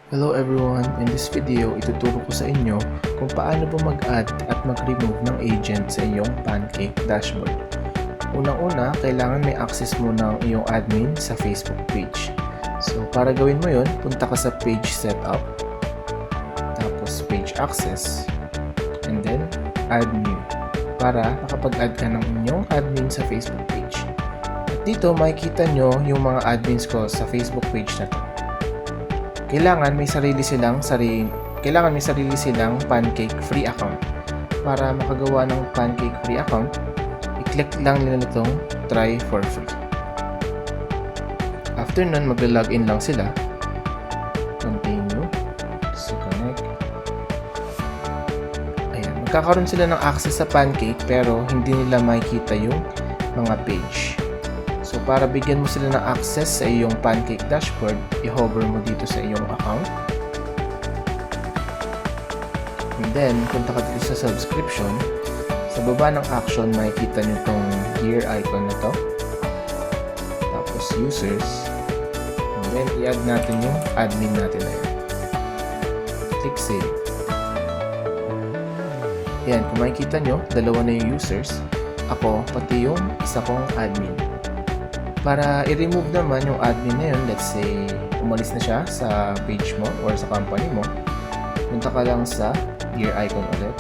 Hello everyone! In this video, ituturo ko sa inyo kung paano ba mag-add at mag-remove ng agent sa iyong Pancake dashboard. Unang-una, kailangan may access mo ng iyong admin sa Facebook page. So, para gawin mo yun, punta ka sa page setup, tapos page access, and then add new, para makapag-add ka ng inyong admin sa Facebook page. At dito, makikita nyo yung mga admins ko sa Facebook page na to. Kailangan may sarili silang Pancake free account. Para makagawa ng Pancake free account, i-click lang nila itong try for free. After nun, magla-login lang sila. Continue. So, connect. Ayan. Magkakaroon sila ng access sa Pancake pero hindi nila makikita yung mga page. So, para bigyan mo sila ng access sa iyong Pancake dashboard, i-hover mo dito sa iyong account. And then, punta ka dito sa subscription. Sa baba ng action, makikita nyo itong gear icon na to. Tapos, users. And then, i-add natin yung admin natin na yun. Click save. Yan, kung makikita nyo, dalawa na yung users. Ako, pati yung isa kong admin. Para i-remove naman yung admin na yun, let's say, umalis na siya sa page mo or sa company mo, punta ka lang sa gear icon ulit.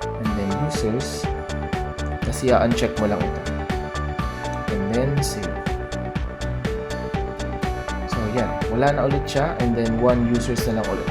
And then users, kasi uncheck mo lang ito. And then save. So yan, wala na ulit siya and then one users na lang ulit.